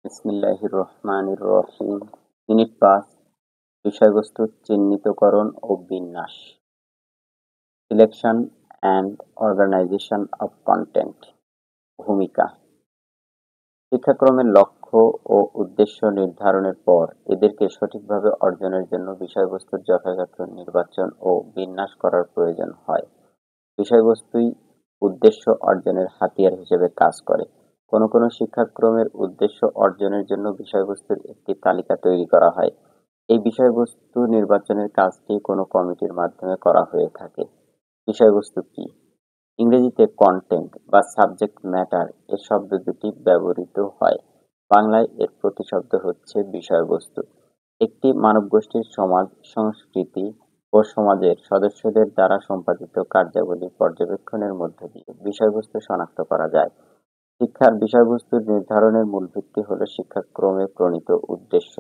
বিসমিল্লাহির রহমানির রহিম। ইউনিট ৫, বিষয়বস্তুর চিহ্নিতকরণ ও বিন্যাস। Selection and organization of content. ভূমিকা। শিক্ষাক্রমের লক্ষ্য ও উদ্দেশ্য নির্ধারণের পর এদেরকে সঠিকভাবে অর্জনের জন্য বিষয়বস্তুর যথাযথ নির্বাচন ও বিন্যাস করার প্রয়োজন হয়। বিষয়বস্তুই উদ্দেশ্য অর্জনের হাতিয়ার হিসেবে কাজ করে। কোনো কোনো শিক্ষাক্রমের উদ্দেশ্য অর্জনের জন্য বিষয়বস্তুর একটি তালিকা তৈরি করা হয়। এই বিষয়বস্তু নির্বাচনের কাজটি কোনো কমিটির মাধ্যমে করা হয়ে থাকে। বিষয়বস্তু কি? ইংরেজিতে কন্টেন্ট বা সাবজেক্ট ম্যাটার এ শব্দ দুটি ব্যবহৃত হয়। বাংলায় এর প্রতিশব্দ হচ্ছে বিষয়বস্তু। একটি মানবগোষ্ঠীর সমাজ, সংস্কৃতি ও সমাজের সদস্যদের দ্বারা সম্পাদিত কার্যাবলী পর্যবেক্ষণের মধ্য দিয়ে বিষয়বস্তু শনাক্ত করা যায়। শিক্ষার বিষয়বস্তুর নির্ধারণের মূল ভিত্তি হল শিক্ষাক্রমে প্রণীত উদ্দেশ্য।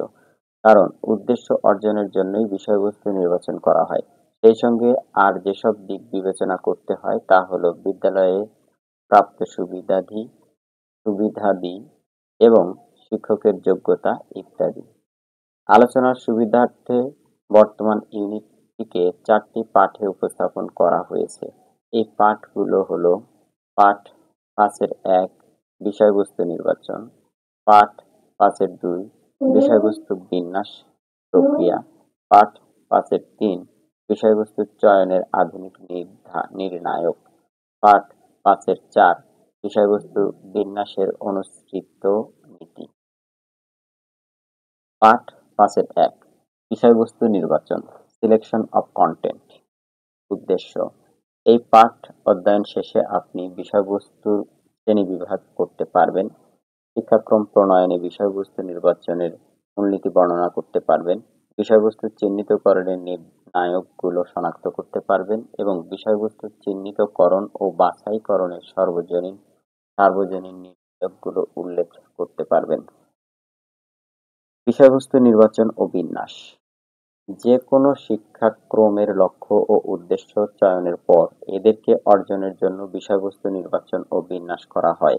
কারণ উদ্দেশ্য অর্জনের জন্যই বিষয়বস্তু নির্বাচন করা হয়। সেই সঙ্গে আর যেসব দিক বিবেচনা করতে হয় তা হল বিদ্যালয়ে প্রাপ্ত সুবিধাদি এবং শিক্ষকের যোগ্যতা ইত্যাদি। আলোচনার সুবিধার্থে বর্তমান ইউনিটটিকে ৪টি পাঠে উপস্থাপন করা হয়েছে। এই পাঠগুলো হল: পাঠ ৫-১ বিষয়বস্তু নির্বাচন, পাঠ ৫-২ বিষয়বস্তু বিন্যাস প্রক্রিয়া, পাঠ ৫-৩ বিষয়বস্তু চয়নের আধুনিক নির্ণায়ক, পাঠ ৫-৪ বিষয়বস্তু বিন্যাসের অনুসৃত নীতি। পাঠ ৫-১ বিষয়বস্তু নির্বাচন, সিলেকশন অফ কন্টেন্ট। উদ্দেশ্য: এই পাঠ অধ্যয়ন শেষে আপনি বিষয়বস্তুর শ্রেণীবিভাগ করতে পারবেন, শিক্ষাক্রম প্রণয়নে বিষয়বস্তু নির্বাচনের মূলনীতি বর্ণনা করতে পারবেন, বিষয়বস্তু চিহ্নিতকরণের নির্ণায়কগুলো শনাক্ত করতে পারবেন এবং বিষয়বস্তু চিহ্নিতকরণ ও বাছাইকরণের সার্বজনীন নির্ণায়কগুলো উল্লেখ করতে পারবেন। বিষয়বস্তু নির্বাচন ও বিন্যাস। যে কোনো শিক্ষাক্রমের লক্ষ্য ও উদ্দেশ্য চয়নের পর এদেরকে অর্জনের জন্য বিষয়বস্তু নির্বাচন ও বিন্যাস করা হয়।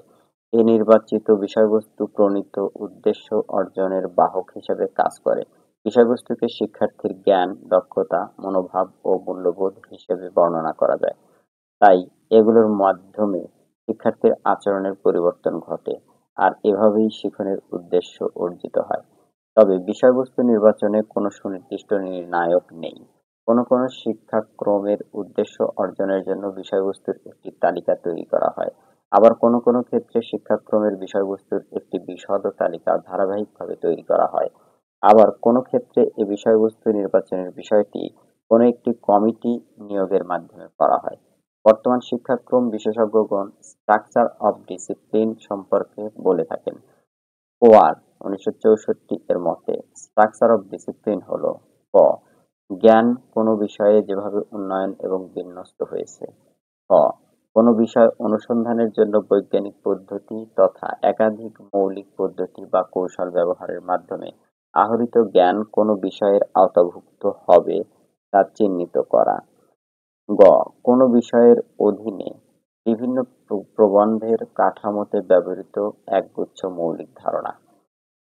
এ নির্বাচিত বিষয়বস্তু প্রণীত উদ্দেশ্য অর্জনের বাহক হিসেবে কাজ করে। বিষয়বস্তুকে শিক্ষার্থীর জ্ঞান, দক্ষতা, মনোভাব ও মূল্যবোধ হিসেবে বর্ণনা করা যায়। তাই এগুলোর মাধ্যমে শিক্ষার্থীর আচরণের পরিবর্তন ঘটে, আর এভাবেই শিখনের উদ্দেশ্য অর্জিত হয়। তবে বিষয়বস্তু নির্বাচনে কোনো সুনির্দিষ্ট নির্ণায়ক নেই। কোনো কোনো শিক্ষাক্রমের উদ্দেশ্য অর্জনের জন্য বিষয়বস্তুর একটি তালিকা তৈরি করা হয়। আবার কোনো কোনো ক্ষেত্রে শিক্ষাক্রমের বিষয়বস্তুর একটি বিশদ তালিকা ধারাবাহিকভাবে তৈরি করা হয়। আবার কোনো ক্ষেত্রে এ বিষয়বস্তু নির্বাচনের বিষয়টি কোনো একটি কমিটি নিয়োগের মাধ্যমে করা হয়। বর্তমান শিক্ষাক্রম বিশেষজ্ঞগণ স্ট্রাকচার অফ ডিসিপ্লিন সম্পর্কে বলে থাকেন। ওয়ার ১৯৬৪ এর মতে স্ট্রাকচার অফ ডিসিপ্লিন হল: ক. জ্ঞান কোনো বিষয়ে যেভাবে উন্নয়ন এবং বিন্যস্ত হয়েছে। খ. কোনো বিষয় অনুসন্ধানের জন্য বৈজ্ঞানিক পদ্ধতি তথা একাধিক মৌলিক পদ্ধতি বা কৌশল ব্যবহারের মাধ্যমে আহরিত জ্ঞান কোনো বিষয়ের আওতাভুক্ত হবে তা চিহ্নিত করা। গ. কোনো বিষয়ের অধীনে বিভিন্ন প্রবন্ধের কাঠামোতে ব্যবহৃত একগুচ্ছ মৌলিক ধারণা।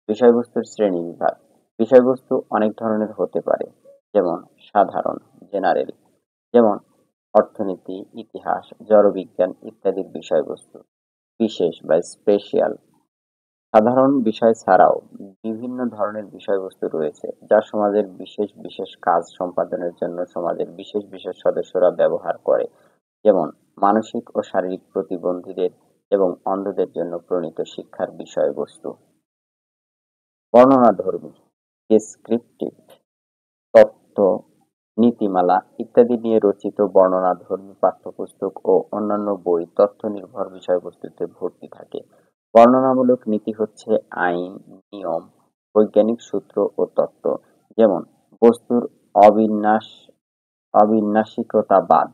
বিষয়বস্তুর শ্রেণীবিভাগ। বিষয়বস্তু অনেক ধরনের হতে পারে, যেমন সাধারণ, জেনারেল, যেমন অর্থনীতি, ইতিহাস, জড়বিজ্ঞান ইত্যাদির বিষয়বস্তু। বিশেষ বা স্পেশাল। সাধারণ বিষয় ছাড়াও বিভিন্ন ধরনের বিষয়বস্তু রয়েছে যা সমাজের বিশেষ বিশেষ কাজ সম্পাদনের জন্য সমাজের বিশেষ বিশেষ সদস্যরা ব্যবহার করে, যেমন মানসিক ও শারীরিক প্রতিবন্ধীদের এবং অন্ধদের জন্য প্রণীত শিক্ষার বিষয়বস্তু। বর্ণনাধর্মী, ডেসক্রিপটিভ, তত্ত্ব, নীতিমালা ইত্যাদি নিয়ে রচিত বর্ণনাধর্মী পাঠ্যপুস্তক ও অন্যান্য বই তথ্য নির্ভর বিষয়বস্তুতে ভর্তি থাকে। বর্ণনামূলক নীতি হচ্ছে আইন, নিয়ম, বৈজ্ঞানিক সূত্র ও তত্ত্ব, যেমন বস্তুর অবিনাশিকতাবাদ,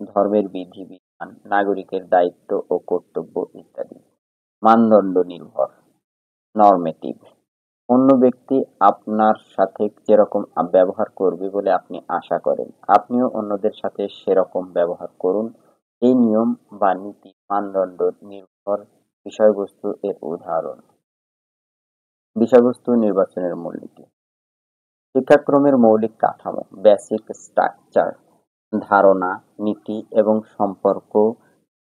ধর্মের বিধি-বিধান, নাগরিকের দায়িত্ব ও কর্তব্য ইত্যাদি। মানদণ্ড নির্ভর, নরমেটিভ, অন্য ব্যক্তি আপনার সাথে যেরকম ব্যবহার করবে বলে আপনি আশা করেন, আপনিও অন্যদের সাথে সেরকম ব্যবহার করুন। এই নিয়ম বা নীতি মানদণ্ড নির্ভর বিষয়বস্তু এর উদাহরণ। বিষয়বস্তু নির্বাচনের মূলনীতি। শিক্ষাক্রমের মৌলিক কাঠামো, বেসিক স্ট্রাকচার, ধারণা, নীতি এবং সম্পর্ক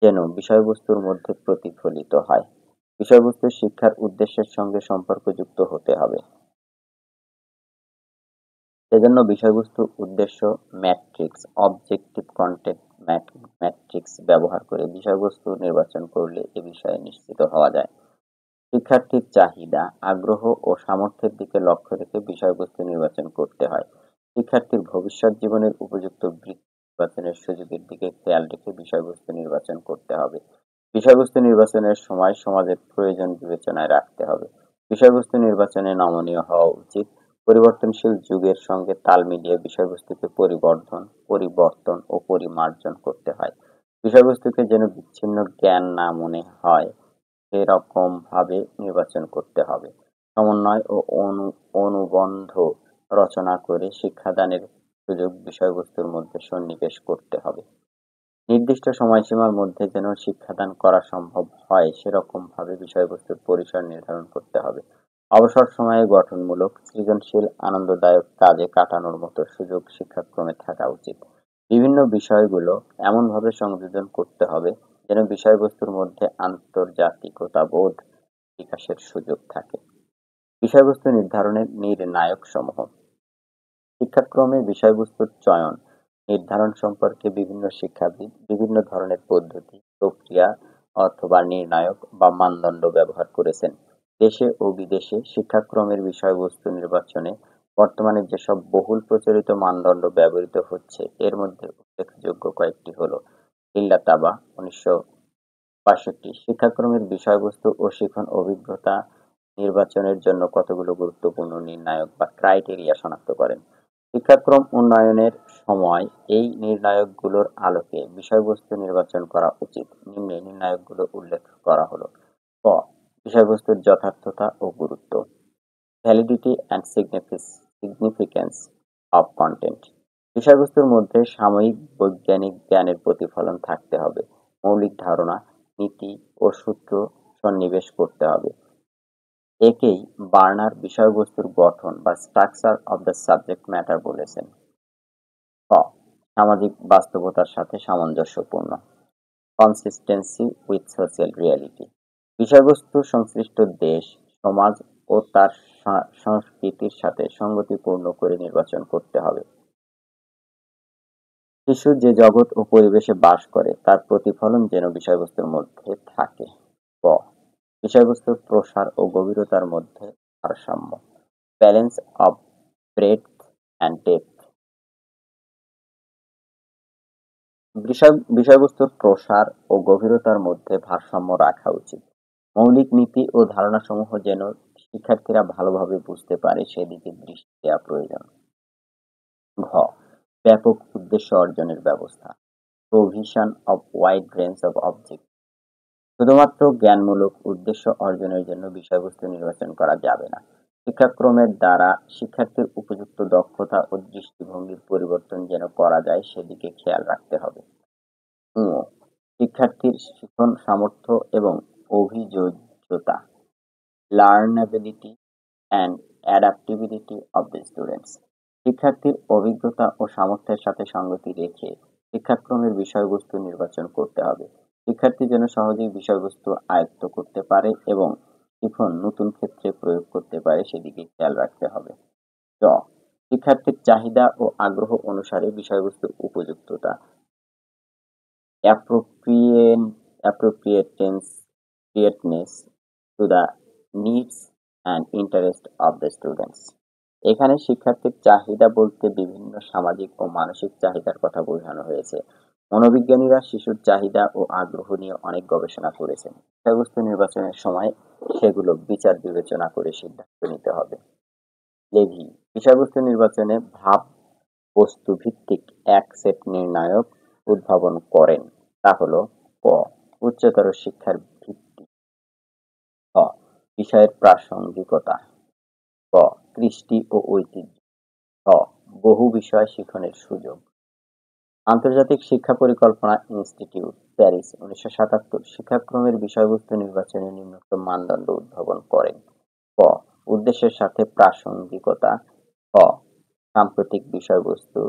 যেন বিষয়বস্তুর মধ্যে প্রতিফলিত হয়। বিষয়বস্তু শিক্ষার উদ্দেশ্যের সঙ্গে সম্পর্কযুক্ত হতে হবে। সেজন্য বিষয়বস্তু উদ্দেশ্য ম্যাট্রিক্স, অবজেক্টিভ কন্টেন্ট ম্যাট্রিক্স ব্যবহার করে বিষয়বস্তু নির্বাচন করলে এ বিষয়ে নিশ্চিত হওয়া যায়। শিক্ষার্থীর চাহিদা, আগ্রহ ও সামর্থ্যের দিকে লক্ষ্য রেখে বিষয়বস্তু নির্বাচন করতে হয়। শিক্ষার্থীর ভবিষ্যৎ জীবনের উপযুক্ত বৃত্তি নির্বাচনের সুযোগের দিকে খেয়াল রেখে বিষয়বস্তু নির্বাচন করতে হবে। বিষয়বস্তু নির্বাচনের সময় সমাজের প্রয়োজন বিবেচনায় রাখতে হবে। বিষয়বস্তু নির্বাচনে নমনীয় হওয়া উচিত। পরিবর্তনশীল যুগের সঙ্গে তাল মিলিয়ে বিষয়বস্তুকে পরিবর্তন ও পরিমার্জন করতে হয়। বিষয়বস্তুকে যেন বিচ্ছিন্ন জ্ঞান না মনে হয় সেরকম ভাবে নির্বাচন করতে হবে। সমন্বয় ও অনুবন্ধ রচনা করে শিক্ষাদানের সুযোগ বিষয়বস্তুর মধ্যে সন্নিবেশ করতে হবে। নির্দিষ্ট সময়সীমার মধ্যে যেন শিক্ষাদান করা সম্ভব হয় সেরকম ভাবে বিষয়বস্তুর পরিসর নির্ধারণ করতে হবে। অবসর সময়ে গঠনমূলক, সৃজনশীল, আনন্দদায়ক কাজে কাটানোর মতো সুযোগ শিক্ষাক্রমে থাকা উচিত। বিভিন্ন বিষয়গুলো এমনভাবে সংযোজন করতে হবে যেন বিষয়বস্তুর মধ্যে আন্তর্জাতিকতাবোধ বিকাশের সুযোগ থাকে। বিষয়বস্তু নির্ধারণের নির্ণায়ক সমূহ। শিক্ষাক্রমে বিষয়বস্তুর চয়ন, নির্ধারণ সম্পর্কে বিভিন্ন শিক্ষাবিদ বিভিন্ন ধরনের পদ্ধতি, প্রক্রিয়া অথবা নির্ণায়ক বা মানদণ্ড ব্যবহার করেছেন। দেশে ও বিদেশে শিক্ষাক্রমের বিষয়বস্তু নির্বাচনে বর্তমানে যেসব বহুল প্রচলিত মানদণ্ড ব্যবহৃত হচ্ছে এর মধ্যে উল্লেখযোগ্য কয়েকটি হলো: ইল্লাতাবা 1962 শিক্ষাক্রমের বিষয়বস্তু ও শিখন অভিজ্ঞতা নির্বাচনের জন্য কতগুলো গুরুত্বপূর্ণ নির্ণায়ক বা ক্রাইটেরিয়া শনাক্ত করেন। শিক্ষাক্রম উন্নয়নের সময় এই নির্ণায়কগুলোর আলোকে বিষয়বস্তু নির্বাচন করা উচিত। নিম্নে নির্ণায়কগুলো উল্লেখ করা হলো: ক. বিষয়বস্তুর যথার্থতা ও গুরুত্ব। Validity and significance of content. বিষয়বস্তুর মধ্যে সাময়িক বৈজ্ঞানিক জ্ঞানের প্রতিফলন থাকতে হবে। মৌলিক ধারণা, নীতি ও সূত্র সন্নিবেশ করতে হবে। একেই বার্নার বিষয়বস্তুর গঠন বা structure of the subject matter বলেছেন। ক. সামাজিক বাস্তবতার সাথে সামঞ্জস্যপূর্ণ। Consistency with social reality. বিষয়বস্তু সংশ্লিষ্ট দেশ, সমাজ ও তার সংস্কৃতির সাথে সঙ্গতিপূর্ণ করে নির্বাচন করতে হবে। শিশু যে জগৎ ও পরিবেশে বাস করে তার প্রতিফলন যেন বিষয়বস্তুর মধ্যে থাকে। ক. বিষয়বস্তুর প্রসার ও গভীরতার মধ্যে ভারসাম্য। Balance of breadth and depth. বিষয়বস্তুর প্রসার ও গভীরতার মধ্যে ভারসাম্য রাখা উচিত। মৌলিক নীতি ও ধারণাসমূহ যেন শিক্ষার্থীরা ভালোভাবে বুঝতে পারে সেদিকে দৃষ্টি দেওয়া প্রয়োজন। ঘ. ব্যাপক উদ্দেশ্য অর্জনের ব্যবস্থা। Provision of wide range of object. শুধুমাত্র জ্ঞানমূলক উদ্দেশ্য অর্জনের জন্য বিষয়বস্তু নির্বাচন করা যাবে না। শিক্ষাক্রমের দ্বারা শিক্ষার্থীর উপযুক্ত দক্ষতা ও দৃষ্টিভঙ্গির পরিবর্তন যেন করা যায় সেদিকে খেয়াল রাখতে হবে। শিক্ষার্থীর শিখন সামর্থ্য এবং অভিযোজ্যতা। Learnability and adaptability of the students. শিক্ষার্থীর অভিজ্ঞতা ও সামর্থ্যের সাথে সঙ্গতি রেখে শিক্ষাক্রমের বিষয়বস্তু নির্বাচন করতে হবে। শিক্ষার্থী যেন সহজেই বিষয়বস্তু আয়ত্ত করতে পারে এবং শিখন নতুন ক্ষেত্রে প্রয়োগ করতে পারে সেদিকে খেয়াল রাখতে হবে। জ. শিক্ষার্থীর চাহিদা ও আগ্রহ অনুসারে বিষয়বস্তুর উপযুক্ততা। appropriateness to the needs and interest of the students. এখানে শিক্ষার্থীর চাহিদা বলতে বিভিন্ন সামাজিক ও মানসিক চাহিদার কথা বোঝানো হয়েছে। মনোবিজ্ঞানীরা শিশুর চাহিদা ও আগ্রহ নিয়ে অনেক গবেষণা করেছেন। বিষয়বস্তু নির্বাচনের সময় সেগুলো বিচার বিবেচনা করে সিদ্ধান্ত নিতে হবে। লেভি বিষয়বস্তু নির্বাচনে ভাব বস্তু ভিত্তিক এক সেট নির্ণায়ক উদ্ভাবন করেন। তা হল: ক. উচ্চতর শিক্ষার ভিত্তি। খ. বিষয়ের প্রাসঙ্গিকতা। ক. কৃষ্টি ও ঐতিহ্য। খ. বহু বিষয় শিখনের সুযোগ। আন্তর্জাতিক শিক্ষা পরিকল্পনা ইনস্টিটিউট, প্যারিস, 1977 শিক্ষাক্রমের বিষয়বস্তু নির্বাচনে নিম্নোক্ত মানদণ্ড উদ্ভাবন করেন। ক. উদ্দেশ্যের সাথে প্রাসঙ্গিকতা। খ. সাম্প্রতিক বিষয়বস্তু।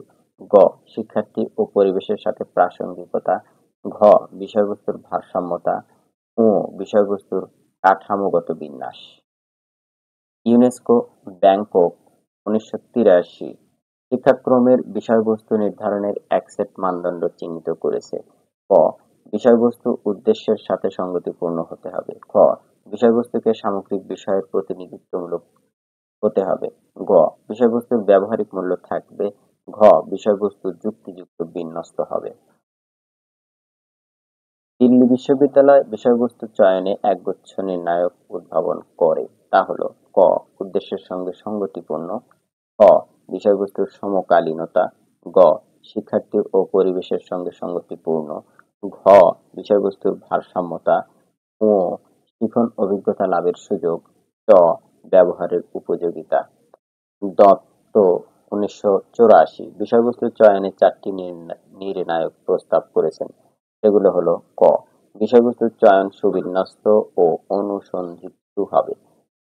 গ. শিক্ষার্থী ও পরিবেশের সাথে প্রাসঙ্গিকতা। ঘ. বিষয়বস্তুর ভারসাম্যতা। ও. বিষয়বস্তুর কাঠামোগত বিন্যাস। ইউনেস্কো, ব্যাংকক, 1983 শিক্ষাক্রমের বিষয়বস্তু নির্ধারণের এক সেট মানদণ্ড চিহ্নিত করেছে। ক. বিষয়বস্তু উদ্দেশ্যের সাথে সঙ্গতিপূর্ণ হতে হবে। খ. বিষয়বস্তুকে সামগ্রিক বিষয়ের প্রতিনিধিত্বমূলক হতে হবে। গ. বিষয়বস্তুর ব্যবহারিক মূল্য থাকবে। ঘ. বিষয়বস্তু যুক্তিযুক্ত বিন্যস্ত হবে। দিল্লি বিশ্ববিদ্যালয় বিষয়বস্তু চয়নে একগুচ্ছ নির্ণায়ক উদ্ভাবন করে, তা হল: ক. উদ্দেশ্যের সঙ্গে সঙ্গতিপূর্ণ। খ. বিষয়বস্তুর সমকালীনতা। গ. শিক্ষার্থী ও পরিবেশের সঙ্গে সঙ্গতিপূর্ণ। ঘ. বিষয়বস্তুর ভারসাম্যতা। ও. শিখন অভিজ্ঞতা লাভের সুযোগ। চ. ব্যবহারের উপযোগিতা। দত্ত, 1984 বিষয়বস্তু চয়নে 4টি নির্ণায়ক প্রস্তাব করেছেন। সেগুলো হলো: ক. বিষয়বস্তুর চয়ন সুবিন্যস্ত ও অনুসন্ধিৎসু হবে।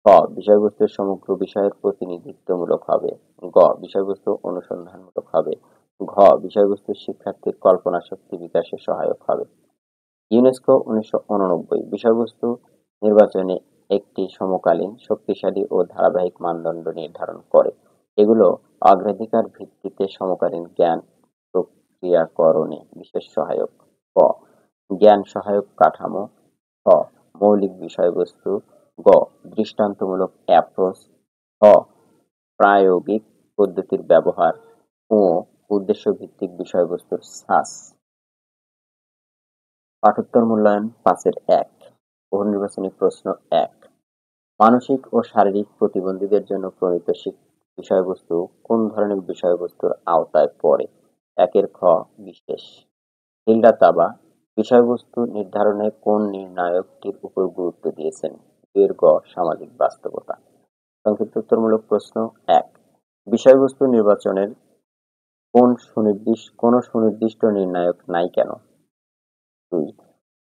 খ. বিষয়বস্তুর সমগ্র বিষয়ের প্রতিনিধিত্বমূলক হবে। গ. বিষয়বস্তু অনুসন্ধানমূলক হবে। ঘ. বিষয়বস্তু শিক্ষার্থীর কল্পনা শক্তি বিকাশে সহায়ক হবে। ইউনেস্কো, 1989 বিষয়বস্তু নির্বাচনে একটি সমকালীন, শক্তিশালী ও ধারাবাহিক মানদণ্ড নির্ধারণ করে। এগুলো অগ্রাধিকার ভিত্তিতে সমকালীন জ্ঞান প্রক্রিয়াকরণে বিশেষ সহায়ক। ক. জ্ঞান সহায়ক কাঠামো। খ. মৌলিক বিষয়বস্তু। গ. দৃষ্টান্তমূলক অ্যাপ্রোচ। খ. প্রায়োগিক পদ্ধতির ব্যবহার। ও. উদ্দেশ্যভিত্তিক বিষয়বস্তুর ছাঁচ। পাঠোত্তর মূল্যায়ন 5-1। বহুনির্বাচনী প্রশ্ন 1। মানসিক ও শারীরিক প্রতিবন্ধীদের জন্য প্রণীত বিষয়বস্তু কোন ধরনের বিষয়বস্তুর আওতায় পড়ে? 1 খ. বিশেষ। হিল্ডা তাবা বিষয়বস্তু নির্ধারণে কোন নির্ণায়কটির উপর গুরুত্ব দিয়েছেন? 2 গ. সামাজিক বাস্তবতা। সংক্ষিপ্তোত্তরমূলক প্রশ্ন 1। বিষয়বস্তু নির্বাচনের কোন সুনির্দিষ্ট নির্ণায়ক নাই কেন? 2.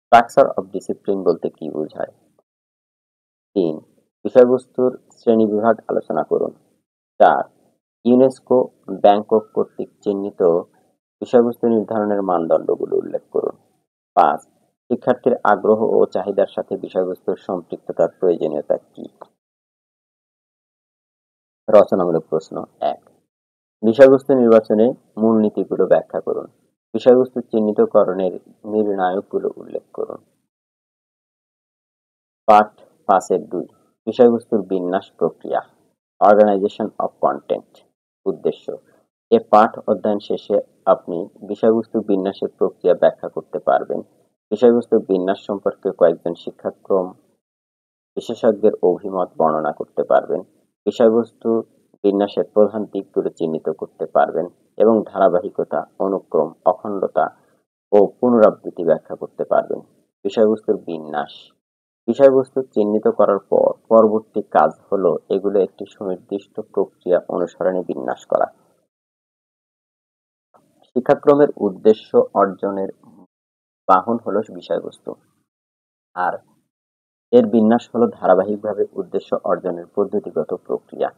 স্ট্রাকচার অফ ডিসিপ্লিন বলতে কি বোঝায়? 3. বিষয়বস্তুর শ্রেণীবিভাগ আলোচনা করুন। 4. ইউনেস্কো, ব্যাংকক কর্তৃক চিহ্নিত বিষয়বস্তু নির্ধারণের মানদণ্ডগুলো উল্লেখ করুন। 5. শিক্ষার্থীর আগ্রহ ও চাহিদার সাথে বিষয়বস্তুর সম্পৃক্ততার প্রয়োজনীয়তা কি? রচনামূলক প্রশ্ন 1। বিষয়বস্তু নির্বাচনে মূলনীতিগুলো ব্যাখ্যা করুন। বিষয়বস্তু চিহ্নিতকরণের নির্ণায়কগুলো উল্লেখ করুন। পাঠ 5-2 বিষয়বস্তুর বিন্যাস প্রক্রিয়া। Organization of content. উদ্দেশ্য: এ পাঠ অধ্যয়ন শেষে আপনি বিষয়বস্তু বিন্যাসের প্রক্রিয়া ব্যাখ্যা করতে পারবেন। বিষয়বস্তুর বিন্যাস সম্পর্কে কয়েকজন শিক্ষাক্রম বিশেষজ্ঞের অভিমত বর্ণনা করতে পারবেন। বিষয়বস্তু বিন্যাসের প্রধান দিকগুলো চিহ্নিত করতে পারবেন এবং ধারাবাহিকতা, অনুক্রম, অখণ্ডতা ও পুনরাবৃত্তি ব্যাখ্যা করতে পারবেন। বিষয়বস্তুর বিন্যাস: বিষয়বস্তু চিহ্নিত করার পর পরবর্তী কাজ হলো এগুলো একটি সুনির্দিষ্ট প্রক্রিয়া অনুসরণে বিন্যাস করা। শিক্ষাক্রমের উদ্দেশ্য অর্জনের বাহন হলো বিষয়বস্তু, আর এর বিন্যাস হলো ধারাবাহিকভাবে উদ্দেশ্য অর্জনের পদ্ধতিগত প্রক্রিয়া।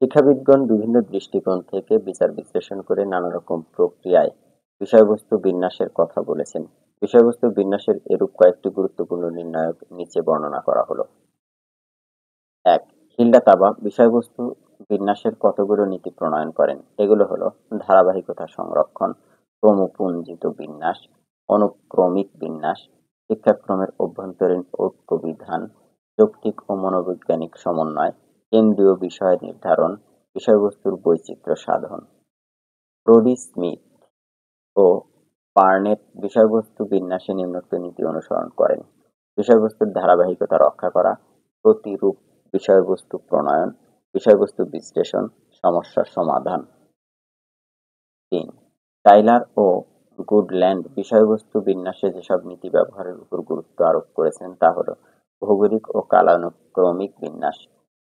শিক্ষাবিদগণ বিভিন্ন দৃষ্টিকোণ থেকে বিচার বিশ্লেষণ করে নানা রকম প্রক্রিয়ায় বিষয়বস্তু বিন্যাসের কথা বলেছেন। বিষয়বস্তু বিন্যাসের এরূপ কয়েকটি গুরুত্বপূর্ণ নির্ণায়ক নিচে বর্ণনা করা হলো। 1. হিল্ডা তাবা বিষয়বস্তু বিন্যাসের কতগুলো নীতি প্রণয়ন করেন। এগুলো হলো: ধারাবাহিকতা সংরক্ষণ, ক্রমপুঞ্জিত বিন্যাস, অনুক্রমিক বিন্যাস, শিক্ষাক্রমের অভ্যন্তরীণ ঐক্য বিধান, যৌক্তিক ও মনোবৈজ্ঞানিক সমন্বয়, কেন্দ্রীয় বিষয় নির্ধারণ, বিষয়বস্তুর বৈচিত্র্য সাধন। ব্রডি স্মিথ ও বার্নেট বিষয়বস্তু বিন্যাসে নিম্নোক্ত নীতি অনুসরণ করেন: বিষয়বস্তুর ধারাবাহিকতা রক্ষা করা, প্রতিরূপ বিষয়বস্তু প্রণয়ন, বিষয়বস্তু বিশ্লেষণ, সমস্যার সমাধান। 3. টাইলার ও গুডল্যান্ড বিষয়বস্তু বিন্যাসে যেসব নীতি ব্যবহারের উপর গুরুত্ব আরোপ করেছেন তা হল: ভৌগোলিক ও কালানুক্রমিক বিন্যাস,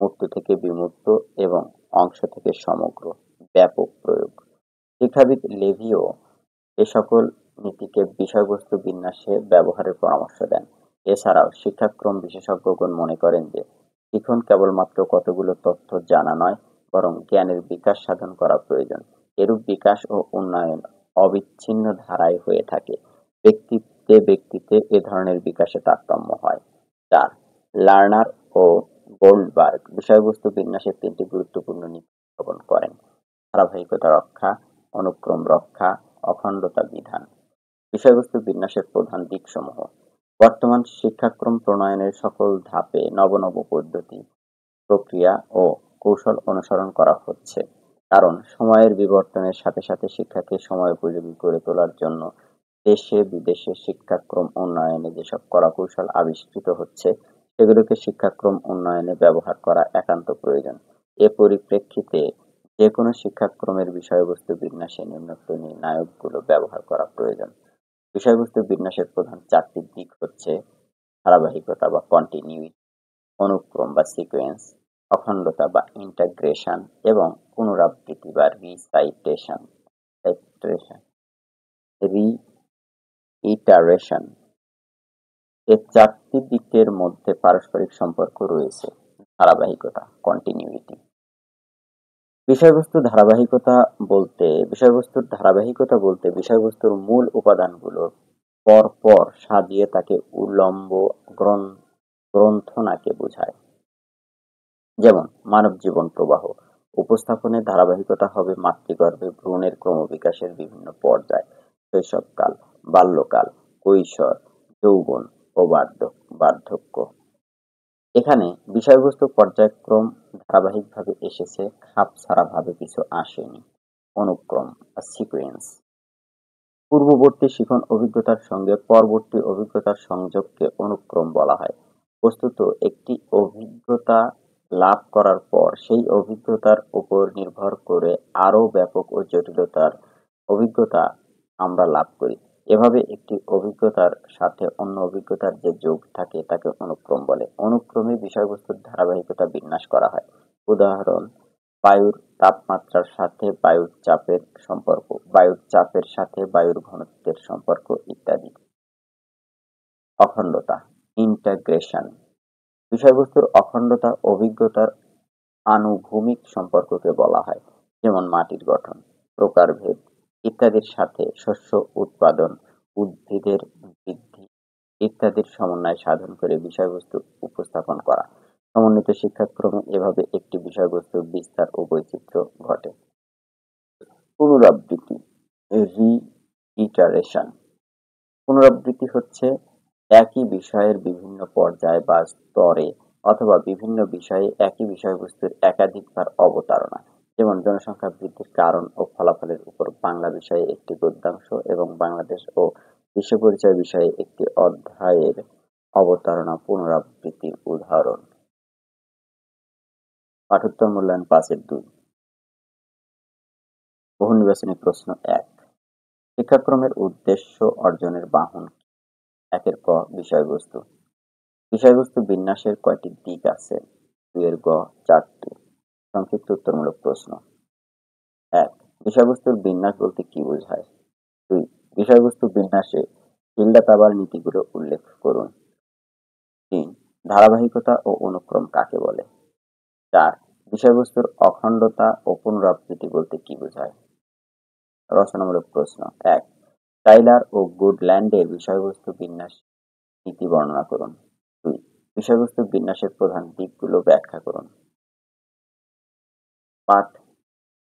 মূর্ত থেকে বিমূর্ত এবং অংশ থেকে সমগ্র, ব্যাপক প্রয়োগ। শিক্ষাবিদ লেভিও এ সকল নীতিকে বিষয়বস্তু বিন্যাসে ব্যবহারের পরামর্শ দেন। এছাড়াও শিক্ষাক্রম বিশেষজ্ঞগণ মনে করেন যে শিখন কেবলমাত্র কতগুলো তথ্য জানা নয়, বরং জ্ঞানের বিকাশ সাধন করা প্রয়োজন। এরূপ বিকাশ ও উন্নয়ন অবিচ্ছিন্ন ধারায় হয়ে থাকে। ব্যক্তিতে ব্যক্তিতে এ ধরনের বিকাশে তারতম্য হয়। ৪. লার্নার ও গোল্ডবার্গ বিষয়বস্তু বিন্যাসের তিনটি গুরুত্বপূর্ণ নীতি স্থাপন করেন: ধারাবাহিকতা রক্ষা, অনুক্রম রক্ষা, অখণ্ডতা বিধান। বিষয়বস্তু বিন্যাসের প্রধান দিকসমূহ: বর্তমান শিক্ষাক্রম প্রণয়নের সকল ধাপে নব নব পদ্ধতি, প্রক্রিয়া ও কৌশল অনুসরণ করা হচ্ছে। কারণ সময়ের বিবর্তনের সাথে সাথে শিক্ষাকে সময়োপযোগী করে তোলার জন্য দেশে বিদেশে শিক্ষাক্রম উন্নয়নে যেসব কলাকৌশল আবিষ্কৃত হচ্ছে, সেগুলোকে শিক্ষাক্রম উন্নয়নে ব্যবহার করা একান্ত প্রয়োজন। এ পরিপ্রেক্ষিতে যে কোনো শিক্ষাক্রমের বিষয়বস্তু বিন্যাসে নিম্নোক্ত নির্ণায়কগুলো ব্যবহার করা প্রয়োজন। বিষয়বস্তু বিন্যাসের প্রধান চারটি দিক হচ্ছে: ধারাবাহিকতা বা কন্টিনিউইটি, অনুক্রম বা সিকোয়েন্স, অখণ্ডতা বা ইন্টাগ্রেশন এবং পুনরাবৃত্তি বা রিইটারেশন। এ চারটি দিকের মধ্যে পারস্পরিক সম্পর্ক রয়েছে। ধারাবাহিকতা, কন্টিনিউইটি। বিষয়বস্তুর ধারাবাহিকতা বলতে বিষয়বস্তুর মূল উপাদানগুলো পর পর সাজিয়ে তাকে উল্লম্ব গ্রন্থনাকে বোঝায়। যেমন মানব জীবন প্রবাহ উপস্থাপনের ধারাবাহিকতা হবে মাতৃগর্ভে ভ্রূণের ক্রমবিকাশের বিভিন্ন পর্যায়: শৈশবকাল, বাল্যকাল, কৈশোর, যৌবন ও বার্ধক্য। এখানে বিষয়বস্তু পর্যায়ক্রম ধারাবাহিকভাবে এসেছে, খাপছাড়াভাবে কিছু আসেনি। অনুক্রম বা সিকোয়েন্স: পূর্ববর্তী শিখন অভিজ্ঞতার সঙ্গে পরবর্তী অভিজ্ঞতার সংযোগকে অনুক্রম বলা হয়। বস্তুত একটি অভিজ্ঞতা লাভ করার পর সেই অভিজ্ঞতার উপর নির্ভর করে আরও ব্যাপক ও জটিলতার অভিজ্ঞতা আমরা লাভ করি। এভাবে একটি অভিজ্ঞতার সাথে অন্য অভিজ্ঞতার যে যোগ থাকে তাকে অনুক্রম বলে। অনুক্রমে বিষয়বস্তুর ধারাবাহিকতা বিন্যাস করা হয়। উদাহরণ: বায়ুর তাপমাত্রার সাথে বায়ুর চাপের সম্পর্ক, বায়ুর চাপের সাথে বায়ুর ঘনত্বের সম্পর্ক ইত্যাদি। অখণ্ডতা, ইন্টাগ্রেশন: বিষয়বস্তুর অখণ্ডতা অভিজ্ঞতার আনুভূমিক সম্পর্ককে বলা হয়। যেমন মাটির গঠন, প্রকারভেদ ইত্যাদির সাথে শস্য উৎপাদন, উদ্ভিদের বৃদ্ধি ইত্যাদির সমন্বয় সাধন করে বিষয়বস্তু উপস্থাপন করা। সমন্বিত শিক্ষাক্রমে এভাবে একটি বিষয়বস্তুর বিস্তার ও বৈচিত্র্য ঘটে। পুনরাবৃত্তি, রিইটারেশন। পুনরাবৃত্তি হচ্ছে একই বিষয়ের বিভিন্ন পর্যায় বা স্তরে অথবা বিভিন্ন বিষয়ে একই বিষয়বস্তুর একাধিকবার অবতারণা। যেমন জনসংখ্যা বৃদ্ধির কারণ ও ফলাফলের উপর বাংলা বিষয়ে একটি গদ্যাংশ এবং বাংলাদেশ ও বিশ্ব পরিচয় বিষয়ে একটি অধ্যায়ের অবতারণা পুনরাবৃত্তির উদাহরণ। পাঠোত্তর মূল্যায়ন ৫-২। বহু নির্বাচনী প্রশ্ন ১। শিক্ষাক্রমের উদ্দেশ্য অর্জনের বাহন কি? ১ ক বিষয়বস্তু। বিষয়বস্তু বিন্যাসের কয়টি দিক আছে? ২ গ ৪টি। সংক্ষিপ্ত উত্তরমূলক প্রশ্ন। ১. বিষয়বস্তুর বিন্যাস বলতে কি বোঝায়? ২. বিষয়বস্তু বিন্যাসে হিলডা-তাবার নীতিগুলো উল্লেখ করুন। ৩. ধারাবাহিকতা ও অনুক্রম কাকে বলে? ৪. বিষয়বস্তুর অখণ্ডতা ও পুনরাবৃত্তি বলতে কি বোঝায়? রচনামূলক প্রশ্ন। ১. টাইলার ও গুডল্যান্ডের বিষয়বস্তু বিন্যাস নীতি বর্ণনা করুন। ২. বিষয়বস্তু বিন্যাসের প্রধান দিকগুলো ব্যাখ্যা করুন। পাঠ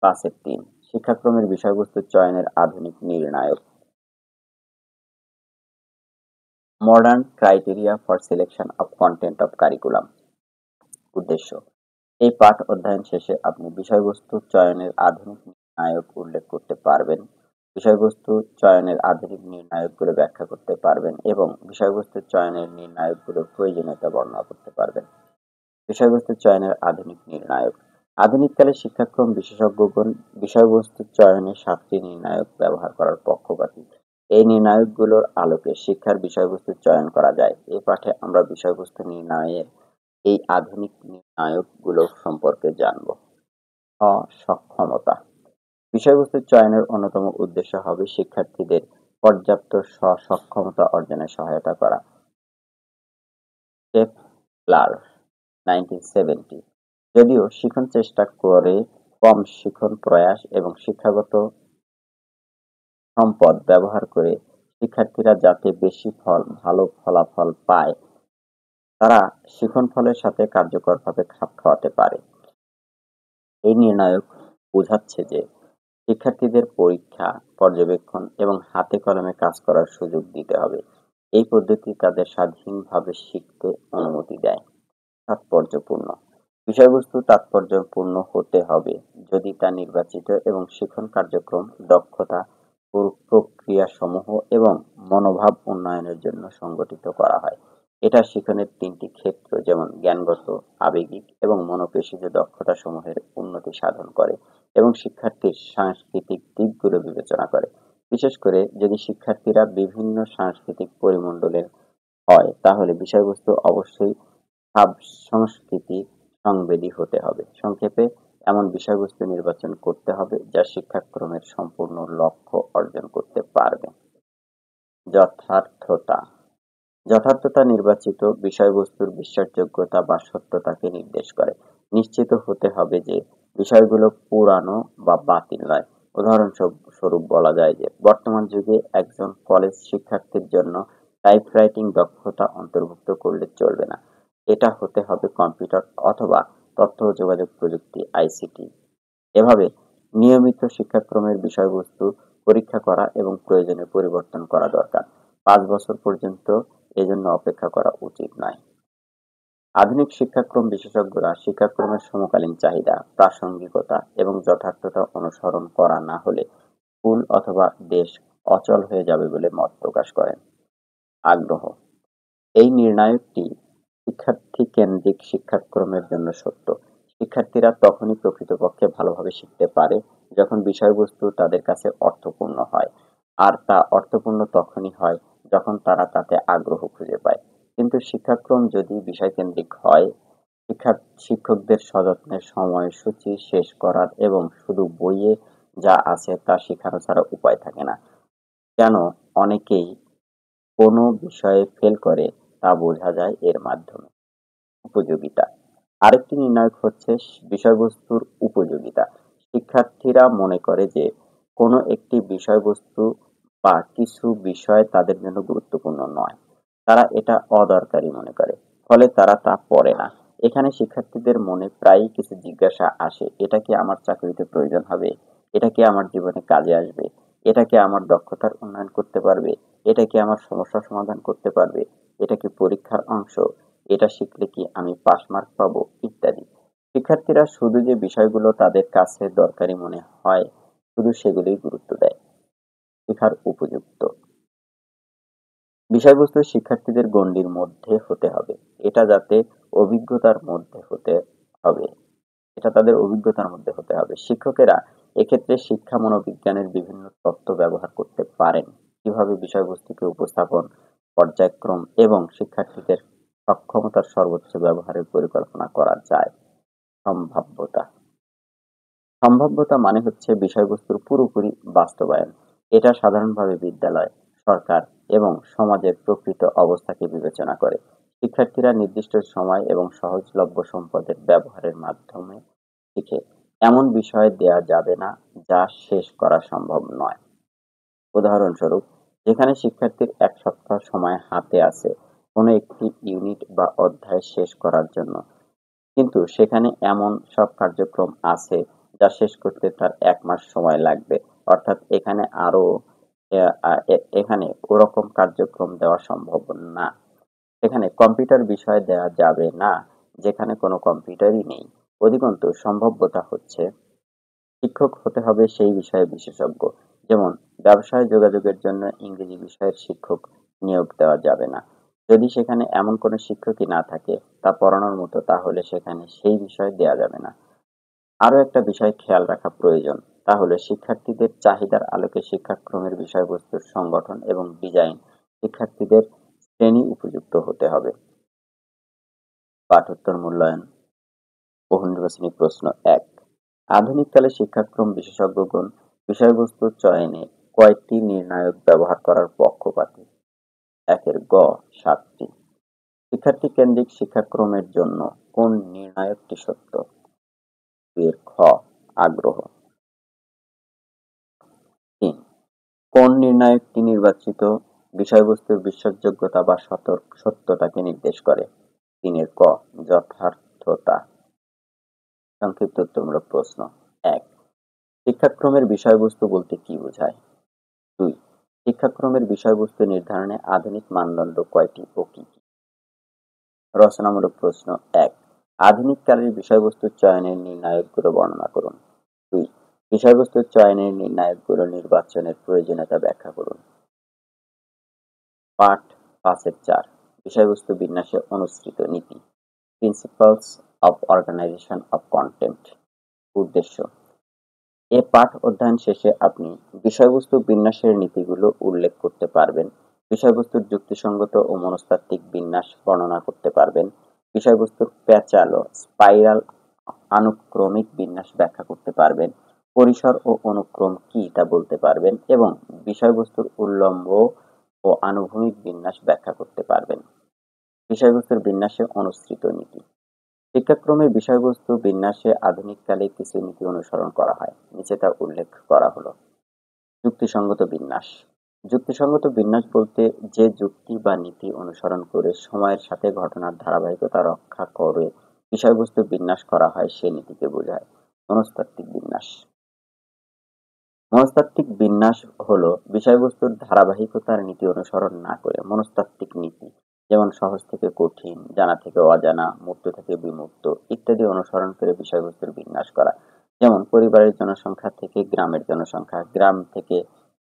৫-৩। শিক্ষাক্রমের বিষয়বস্তু চয়নের আধুনিক নির্ণায়ক। Modern criteria for selection of content of curriculum. উদ্দেশ্য: এই পাঠ অধ্যয়ন শেষে আপনি বিষয়বস্তু চয়নের আধুনিক নির্ণায়ক উল্লেখ করতে পারবেন, বিষয়বস্তু চয়নের আধুনিক নির্ণায়কগুলো ব্যাখ্যা করতে পারবেন এবং বিষয়বস্তু চয়নের নির্ণায়কগুলোর প্রয়োজনীয়তা বর্ণনা করতে পারবেন। বিষয়বস্তু চয়নের আধুনিক নির্ণায়ক। আধুনিককালে শিক্ষাক্রম বিশেষজ্ঞগণ বিষয়বস্তু চয়নে ৭টি নির্ণায়ক ব্যবহার করার পক্ষপাতী। এই নির্ণায়কগুলোর আলোকে শিক্ষার বিষয়বস্তু চয়ন করা যায়। এ পাঠে আমরা বিষয়বস্তু নির্ণয়ের এই আধুনিক নির্ণায়কগুলো সম্পর্কে জানব। অসক্ষমতা। বিষয়বস্তু চয়নের অন্যতম উদ্দেশ্য হবে শিক্ষার্থীদের পর্যাপ্ত সক্ষমতা অর্জনে সহায়তা করা। কেপলার 1970। যদিও শিখন চেষ্টা করে কম শিখন প্রয়াস এবং শিক্ষাগত সম্পদ ব্যবহার করে শিক্ষার্থীরা যাতে বেশি ভালো ফলাফল পায়, তারা শিখন ফলের সাথে কার্যকরভাবে খাপ খাওয়াতে পারে। এই নির্ণায়ক বোঝাচ্ছে যে শিক্ষার্থীদের পরীক্ষা, পর্যবেক্ষণ এবং হাতে কলমে কাজ করার সুযোগ দিতে হবে। এই পদ্ধতি তাদের স্বাধীনভাবে শিখতে অনুমতি দেয়। তাৎপর্যপূর্ণ বিষয়বস্তু তাৎপর্যপূর্ণ হতে হবে যদি তা নির্বাচিত এবং শিখন কার্যক্রম, দক্ষতা, প্রক্রিয়াসমূহ এবং মনোভাব উন্নয়নের জন্য সংগঠিত করা হয়। এটা শিখনের তিনটি ক্ষেত্র যেমন জ্ঞানগত, আবেগিক এবং মনোপেশিজ দক্ষতাসমূহের উন্নতি সাধন করে এবং শিক্ষার্থীর সাংস্কৃতিক দিকগুলো বিবেচনা করে। বিশেষ করে যদি শিক্ষার্থীরা বিভিন্ন সাংস্কৃতিক পরিমণ্ডলের হয়, তাহলে বিষয়বস্তু অবশ্যই সংস্কৃতি সংবেদী হতে হবে। সংক্ষেপে, এমন বিষয়বস্তু নির্বাচন করতে হবে যা শিক্ষাক্রমের সম্পূর্ণ লক্ষ্য অর্জন করতে পারবে। যথার্থতা যথার্থতা নির্বাচিত বিষয়বস্তুর বিশ্বাসযোগ্যতা বা সত্যতাকে নির্দেশ করে। নিশ্চিত হতে হবে যে বিষয়গুলো পুরানো বা বাতিল নয়। উদাহরণস্বরূপ বলা যায় যে বর্তমান যুগে একজন কলেজ শিক্ষার্থীর জন্য টাইপরাইটিং দক্ষতা অন্তর্ভুক্ত করলে চলবে না। এটা হতে হবে কম্পিউটার অথবা তথ্য ও যোগাযোগ প্রযুক্তি আইসিটি। এভাবে নিয়মিত শিক্ষাক্রমের বিষয়বস্তু পরীক্ষা করা এবং প্রয়োজনে পরিবর্তন করা দরকার। 5 বছর পর্যন্ত এজন্য অপেক্ষা করা উচিত নয়। আধুনিক শিক্ষাক্রম বিশেষজ্ঞরা শিক্ষাক্রমের সমকালীন চাহিদা, প্রাসঙ্গিকতা এবং যথার্থতা অনুসরণ করা না হলে স্কুল অথবা দেশ অচল হয়ে যাবে বলে মত প্রকাশ করেন। আগ্রহ এই নির্ণায়কটি শিক্ষার্থী কেন্দ্রিক শিক্ষাক্রমের জন্য সত্য। শিক্ষার্থীরা তখনই প্রকৃতপক্ষে ভালোভাবে শিখতে পারে যখন বিষয়বস্তু তাদের কাছে অর্থপূর্ণ হয়, আর তা অর্থপূর্ণ তখনই হয় যখন তারা তাতে আগ্রহ খুঁজে পায়। কিন্তু শিক্ষাক্রম যদি বিষয়কেন্দ্রিক হয়, শিক্ষকদের সযত্নে সময়সূচি শেষ করার এবং শুধু বইয়ে যা আছে তা শেখানো ছাড়া উপায় থাকে না। কেন অনেকেই কোনো বিষয়ে ফেল করে তা বোঝা যায় এর মাধ্যমে। উপযোগিতা আরেকটি নির্ণায়ক হচ্ছে বিষয়বস্তুর উপযোগিতা। শিক্ষার্থীরা মনে করে যে কোনো একটি বিষয়বস্তু বা কিছু বিষয় তাদের জন্য গুরুত্বপূর্ণ নয়। তারা এটা অদরকারি মনে করে, ফলে তারা তা পড়ে না। এখানে শিক্ষার্থীদের মনে প্রায়ই কিছু জিজ্ঞাসা আসে, এটা কি আমার চাকরিতে প্রয়োজন হবে? এটা কি আমার জীবনে কাজে আসবে? এটা কি আমার দক্ষতার উন্নয়ন করতে পারবে? এটা কি আমার সমস্যা সমাধান করতে পারবে? এটা কি পরীক্ষার অংশ? এটা শিখলে কি আমি পাস মার্ক পাবো? ইত্যাদি। শিক্ষার্থীরা শুধু যে বিষয়গুলো তাদের কাছে দরকারি মনে হয় শুধু সেগুলোই গুরুত্ব দেয়। শেখার উপযুক্ত বিষয়বস্তু শিক্ষার্থীদের গণ্ডির মধ্যে হতে হবে। এটা যাতে অভিজ্ঞতার মধ্যে হতে হবে এটা তাদের অভিজ্ঞতার মধ্যে হতে হবে। শিক্ষকেরা এক্ষেত্রে শিক্ষা মনোবিজ্ঞানের বিভিন্ন তত্ত্ব ব্যবহার করতে পারেন। কিভাবে বিষয়বস্তুকে উপস্থাপন, পর্যায়ক্রম এবং শিক্ষার্থীদের সক্ষমতার সর্বোচ্চ ব্যবহারের পরিকল্পনা করা যায়। সম্ভাব্যতা সম্ভাব্যতা মানে হচ্ছে বিষয়বস্তুর পুরোপুরি বাস্তবায়ন। এটা সাধারণভাবে বিদ্যালয়, সরকার এবং সমাজের প্রকৃত অবস্থাকে বিবেচনা করে। শিক্ষার্থীরা নির্দিষ্ট সময় এবং সহজলভ্য সম্পদের ব্যবহারের মাধ্যমে শিখে। এমন বিষয় দেয়া যাবে না যা শেষ করা সম্ভব নয়। উদাহরণস্বরূপ, যেখানে শিক্ষার্থীর 1 সপ্তাহ সময় হাতে আছে কোনো একটি ইউনিট বা অধ্যায় শেষ করার জন্য, কিন্তু সেখানে এমন সব কার্যক্রম আছে যা শেষ করতে তার 1 মাস সময় লাগবে। অর্থাৎ এখানে ওরকম কার্যক্রম দেওয়া সম্ভব না। এখানে কম্পিউটার বিষয় দেওয়া যাবে না যেখানে কোনো কম্পিউটারই নেই। অধিকন্তু সম্ভাব্যতা হচ্ছে শিক্ষক হতে হবে সেই বিষয়ে বিশেষজ্ঞ। যেমন ব্যবসায় যোগাযোগের জন্য ইংরেজি বিষয়ের শিক্ষক নিয়োগ দেওয়া যাবে না। যদি সেখানে এমন কোনো শিক্ষকই না থাকে তা পড়ানোর মতো, তাহলে সেখানে সেই বিষয় দেয়া যাবে না। আরো একটা বিষয় খেয়াল রাখা প্রয়োজন, তা হলো শিক্ষার্থীদের চাহিদার আলোকে শিক্ষাক্রমের বিষয়বস্তুর সংগঠন এবং ডিজাইন শিক্ষার্থীদের শ্রেণী উপযুক্ত হতে হবে। পাঠোত্তর মূল্যায়ন বহুনির্বাচনী প্রশ্ন 1। আধুনিককালে শিক্ষাক্রম বিশেষজ্ঞগণ বিষয়বস্তু চয়নে কয়টি নির্ণায়ক ব্যবহার করার পক্ষপাতী? একের গ ৭টি। শিক্ষার্থী কেন্দ্রিক শিক্ষাক্রমের জন্য কোন নির্ণায়কটি সত্য? এর খ আগ্রহ। ৩ কোন নির্ণায়কটি নির্বাচিত বিষয়বস্তুর বিশ্বাসযোগ্যতা বা সত্যতাকে নির্দেশ করে? ৩ ক যথার্থতা। সংক্ষিপ্ত উত্তরমূলক প্রশ্ন। ১ শিক্ষাক্রমের বিষয়বস্তু বলতে কি বোঝায়? ২ শিক্ষাক্রমের বিষয়বস্তু নির্ধারণে আধুনিক মানদণ্ড কয়টি ও কি কি? রচনামূলক প্রশ্ন। ১ আধুনিক কালের বিষয়বস্তু চয়নের নির্ণায়কগুলো বর্ণনা করুন। ২ বিষয়বস্তুর চয়নের নির্ণায়কগুলো নির্বাচনের প্রয়োজনীয়তা ব্যাখ্যা করুন। পাঠ ৫-৪ বিষয়বস্তু বিন্যাসে অনুসৃত নীতি, principles of organization of content. উদ্দেশ্য, এ পাঠ অধ্যয়ন শেষে আপনি বিষয়বস্তু বিন্যাসের নীতিগুলো উল্লেখ করতে পারবেন, বিষয়বস্তুর যুক্তিসঙ্গত ও মনস্তাত্ত্বিক বিন্যাস বর্ণনা করতে পারবেন, বিষয়বস্তুর প্যাচালো স্পাইরাল আনুক্রমিক বিন্যাস ব্যাখ্যা করতে পারবেন, পরিসর ও অনুক্রম কি তা বলতে পারবেন এবং বিষয়বস্তুর উল্লম্ব ও আনুভূমিক বিন্যাস ব্যাখ্যা করতে পারবেন। বিষয়বস্তুর বিন্যাসে অনুসৃত নীতি। শিক্ষাক্রমের বিষয়বস্তু বিন্যাসে আধুনিককালে কিছু নীতি অনুসরণ করা হয়, নিচে তা উল্লেখ করা হলো। যুক্তিসঙ্গত বিন্যাস। যুক্তিসঙ্গত বিন্যাস বলতে যে যুক্তি বা নীতি অনুসরণ করে সময়ের সাথে ঘটনার ধারাবাহিকতা রক্ষা করে বিষয়বস্তু বিন্যাস করা হয় সে নীতিকে বোঝায়। মনস্তাত্ত্বিক বিন্যাস। মনস্তাত্ত্বিক বিন্যাস হলো বিষয়বস্তুর ধারাবাহিকতার নীতি অনুসরণ না করে মনস্তাত্ত্বিক নীতি, যেমন সহজ থেকে কঠিন, জানা থেকে অজানা, মূর্ত থেকে বিমূর্ত ইত্যাদি অনুসরণ করে বিষয়বস্তুর বিন্যাস করা। যেমন পরিবারের জনসংখ্যা থেকে গ্রামের জনসংখ্যা, গ্রাম থেকে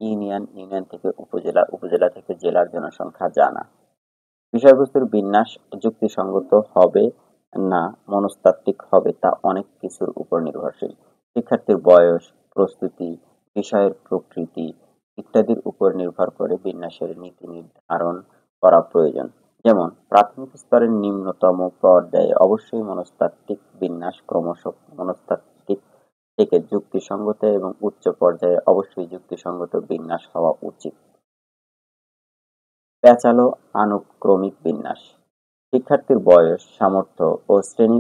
ইউনিয়ন, ইউনিয়ন থেকে উপজেলা, উপজেলা থেকে জেলার জনসংখ্যা জানা। বিষয়বস্তুর বিন্যাস যুক্তিসঙ্গত হবে না মনস্তাত্ত্বিক হবে তা অনেক কিছুর উপর নির্ভরশীল। শিক্ষার্থীর বয়স, প্রস্তুতি, বিষয়ের প্রকৃতি ইত্যাদির উপর নির্ভর করে বিন্যাসের নীতি নির্ধারণ করা প্রয়োজন। যেমন প্রাথমিক স্তরের নিম্নতম পর্যায়ে অবশ্যই মনস্তাত্ত্বিক বিন্যাস, ক্রমশ মনস্তাত্ত্বিক থেকে যুক্তিসঙ্গত এবং উচ্চ পর্যায়ে অবশ্যই যুক্তিসঙ্গত বিন্যাস হওয়া উচিত। প্যাচালো আনুক্রমিক বিন্যাস। শিক্ষার্থীর বয়স, সামর্থ্য ও শ্রেণী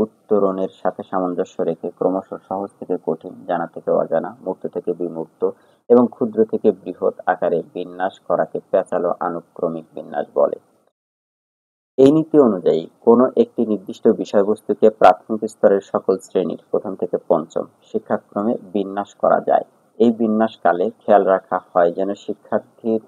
উত্তরণের সাথে সামঞ্জস্য রেখে ক্রমশ সহজ থেকে কঠিন, জানা থেকে অজানা, মূর্ত থেকে বিমূর্ত এবং ক্ষুদ্র থেকে বৃহৎ আকারে বিন্যাস করাকে প্যাচালো আনুক্রমিক বিন্যাস বলে। এই নীতি অনুযায়ী কোনো একটি নির্দিষ্ট বিষয়বস্তুকে প্রাথমিক স্তরের সকল শ্রেণীর প্রথম থেকে পঞ্চম শিক্ষাক্রমে বিন্যাস করা যায়। এই বিন্যাসকালে খেয়াল রাখা হয় যেন শিক্ষার্থীর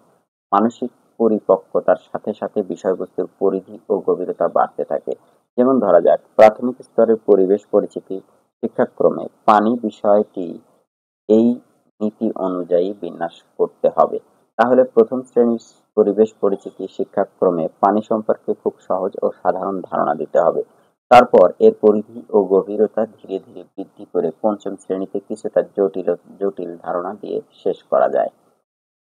মানসিক পরিপক্কতার সাথে সাথে বিষয়বস্তুর পরিধি ও গভীরতা বাড়তে থাকে। যেমন ধরা যাক, প্রাথমিক স্তরের পরিবেশ পরিচিতি শিক্ষাক্রমে পানি বিষয়টি এই নীতি অনুযায়ী বিন্যাস করতে হবে। তাহলে প্রথম শ্রেণীর পরিবেশ পরিচিতি শিক্ষাক্রমে পানি সম্পর্কে খুব সহজ ও সাধারণ ধারণা দিতে হবে। তারপর এর পরিধি ও গভীরতা ধীরে ধীরে বৃদ্ধি করে পঞ্চম শ্রেণীতে কিছুটা জটিল ধারণা দিয়ে শেষ করা যায়।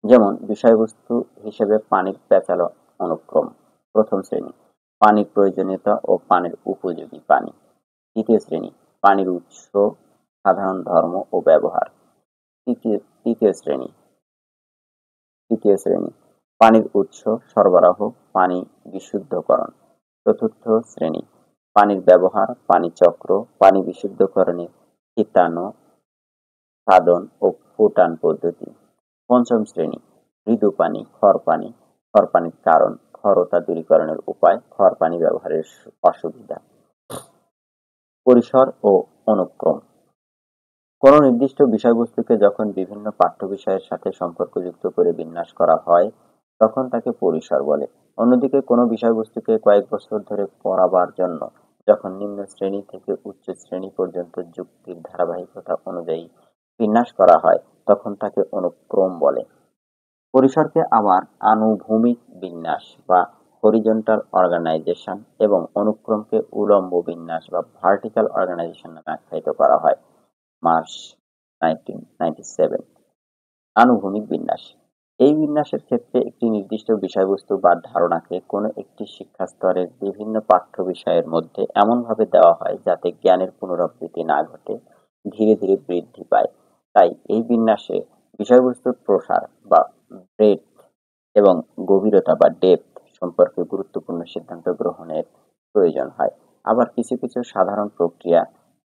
যেমন বিষয়বস্তু হিসেবে পানির প্যাচালো অনুক্রম। প্রথম শ্রেণী পানির প্রয়োজনীয়তা ও পানির উপযোগী পানি। দ্বিতীয় শ্রেণী পানির উৎস, সাধারণ ধর্ম ও ব্যবহার। তৃতীয় শ্রেণী পানির উৎস, সরবরাহ, পানি বিশুদ্ধকরণ। চতুর্থ শ্রেণী পানির ব্যবহার, পানি চক্র, পানি বিশুদ্ধকরণে শীতানো, সাধন ও ফুটান পদ্ধতি। পঞ্চম শ্রেণী মৃদু পানি, খড়পানির কারণ, খরতা দূরীকরণের উপায়, খড়পানি ব্যবহারের অসুবিধা। পরিসর ও অনুক্রম। কোনো নির্দিষ্ট বিষয়বস্তুকে যখন বিভিন্ন পাঠ্য বিষয়ের সাথে সম্পর্কযুক্ত করে বিন্যাস করা হয় তখন তাকে পরিসর বলে। অন্যদিকে কোনো বিষয়বস্তুকে কয়েক বছর ধরে পড়াবার জন্য যখন নিম্ন শ্রেণী থেকে উচ্চ শ্রেণী পর্যন্ত যুক্তির ধারাবাহিকতা অনুযায়ী বিন্যাস করা হয় তখন তাকে অনুক্রম বলে। পরিসরকে আবার আনুভূমিক বিন্যাস বা হরিজন্টাল অর্গানাইজেশন এবং অনুক্রমকে উলম্ব বিন্যাস বা ভার্টিক্যাল অর্গানাইজেশন নামে আখ্যায়িত করা হয়। মার্চ 1997। আনুভূমিক বিন্যাস। এই বিন্যাসের ক্ষেত্রে একটি নির্দিষ্ট বিষয়বস্তু বা ধারণাকে কোনো একটি শিক্ষা স্তরের বিভিন্ন পাঠ্য বিষয়ের মধ্যে এমনভাবে দেওয়া হয় যাতে জ্ঞানের পুনরাবৃত্তি না ঘটে, ধীরে ধীরে বৃদ্ধি পায়। তাই এই বিন্যাসে বিষয়বস্তুর প্রসার বা ব্রেডথ এবং গভীরতা বা ডেপথ সম্পর্কে গুরুত্বপূর্ণ সিদ্ধান্ত গ্রহণের প্রয়োজন হয়। আবার কিছু কিছু সাধারণ প্রক্রিয়া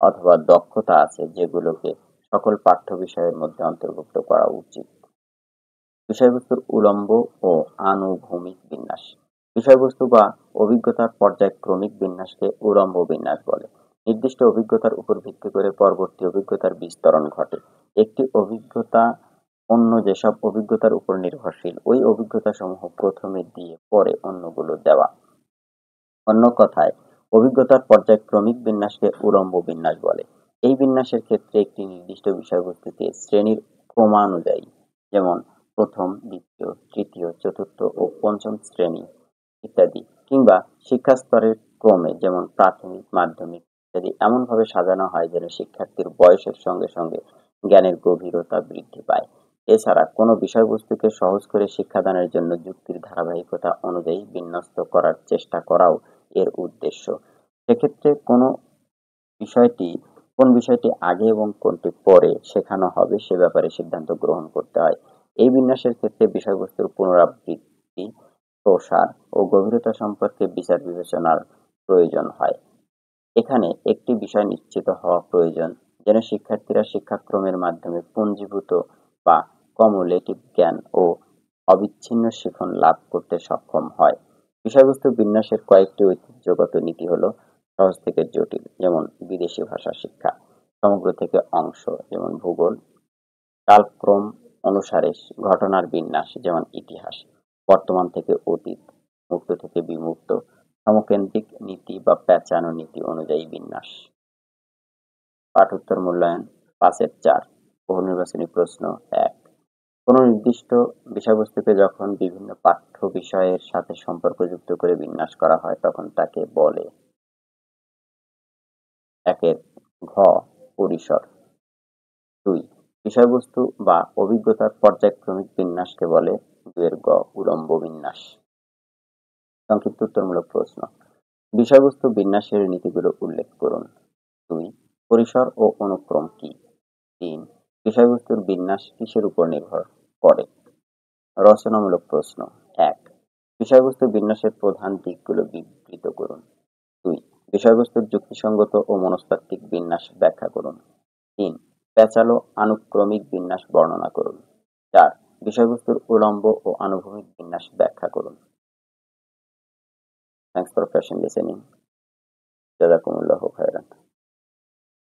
অথবা দক্ষতা আছে যেগুলোকে সকল পাঠ্য বিষয়ের মধ্যে অন্তর্ভুক্ত করা উচিত। বিষয়বস্তুর উলম্ব ও আনুভূমিক বিন্যাস। বিষয়বস্তু বা অভিজ্ঞতার পর্যায়ক্রমিক বিন্যাসকে উলম্ব বিন্যাস বলে। নির্দিষ্ট অভিজ্ঞতার উপর ভিত্তি করে পরবর্তী অভিজ্ঞতার বিস্তরণ ঘটে। একটি অভিজ্ঞতা অন্য যেসব অভিজ্ঞতার উপর নির্ভরশীল, ওই অভিজ্ঞতাসমূহ প্রথমে দিয়ে পরে অন্যগুলো দেওয়া। অন্য কথায়, অভিজ্ঞতার পর্যায়ক্রমিক বিন্যাসকে উলম্ব বিন্যাস বলে। এই বিন্যাসের ক্ষেত্রে একটি নির্দিষ্ট বিষয়বস্তুকে শ্রেণীর ক্রমানুযায়ী, যেমন প্রথম, দ্বিতীয়, তৃতীয়, চতুর্থ ও পঞ্চম শ্রেণী ইত্যাদি, কিংবা শিক্ষাস্তরের ক্রমে যেমন প্রাথমিক, মাধ্যমিক ইত্যাদি এমনভাবে সাজানো হয় যেন শিক্ষার্থীর বয়সের সঙ্গে সঙ্গে জ্ঞানের গভীরতা বৃদ্ধি পায়। এছাড়া কোনো বিষয়বস্তুকে সহজ করে শিক্ষাদানের জন্য যুক্তির ধারাবাহিকতা অনুযায়ী বিন্যস্ত করার চেষ্টা করাও এর উদ্দেশ্য। সেক্ষেত্রে কোন বিষয়টি আগে এবং কোনটি পরে শেখানো হবে সে ব্যাপারে সিদ্ধান্ত গ্রহণ করতে হয়। এই বিন্যাসের ক্ষেত্রে বিষয়বস্তুর পুনরাবৃত্তি, প্রসার ও গভীরতা সম্পর্কে বিচার বিবেচনার প্রয়োজন হয়। এখানে একটি বিষয় নিশ্চিত হওয়া প্রয়োজন যেন শিক্ষার্থীরা শিক্ষাক্রমের মাধ্যমে পুঞ্জীভূত বা কমুলেটিভ জ্ঞান ও অবিচ্ছিন্ন শিখন লাভ করতে সক্ষম হয়। বিষয়বস্তু বিন্যাসের কয়েকটি ঐতিহ্যগত নীতি হলো: সহজ থেকে জটিল, যেমন বিদেশি ভাষা শিক্ষা; সমগ্র থেকে অংশ, যেমন ভূগোল; কালক্রম অনুসারে ঘটনার বিন্যাস, যেমন ইতিহাস; বর্তমান থেকে অতীত; মুক্ত থেকে বিমুক্ত; সমকেন্দ্রিক নীতি বা প্যাঁচানো নীতি অনুযায়ী বিন্যাস। পাঠোত্তর মূল্যায়ন ৫-৪। বহু নির্বাচনী প্রশ্ন ১। কোনো নির্দিষ্ট বিষয়বস্তুকে যখন বিভিন্ন পাঠ্য বিষয়ের সাথে সম্পর্কযুক্ত করে বিন্যাস করা হয় তখন তাকে বলে। ১-এর ঘ পরিসর। ২. বিষয়বস্তু বা অভিজ্ঞতার পর্যায়ক্রমিক বিন্যাসকে বলে। ২-এর গ উলম্ব বিন্যাস। সংক্ষিপ্ত উত্তরমূলক প্রশ্ন: বিষয়বস্তু বিন্যাসের নীতিগুলো উল্লেখ করুন। ২. পরিসর ও অনুক্রম কি? ৩. বিষয়বস্তুর বিন্যাস কিসের উপর নির্ভর করে? রচনামূলক প্রশ্ন: ১. বিষয়বস্তু বিন্যাসের প্রধান দিকগুলো বিবৃত করুন। ২. বিষয়বস্তুর যুক্তিসঙ্গত ও মনস্তাত্ত্বিক বিন্যাস ব্যাখ্যা করুন। ৩. প্যাঁচালো আনুক্রমিক বিন্যাস বর্ণনা করুন। ৪. বিষয়বস্তুর উলম্ব ও আনুভূমিক বিন্যাস ব্যাখ্যা করুন। Thanks for patient listening. জাযাকুমুল্লাহু খায়রান।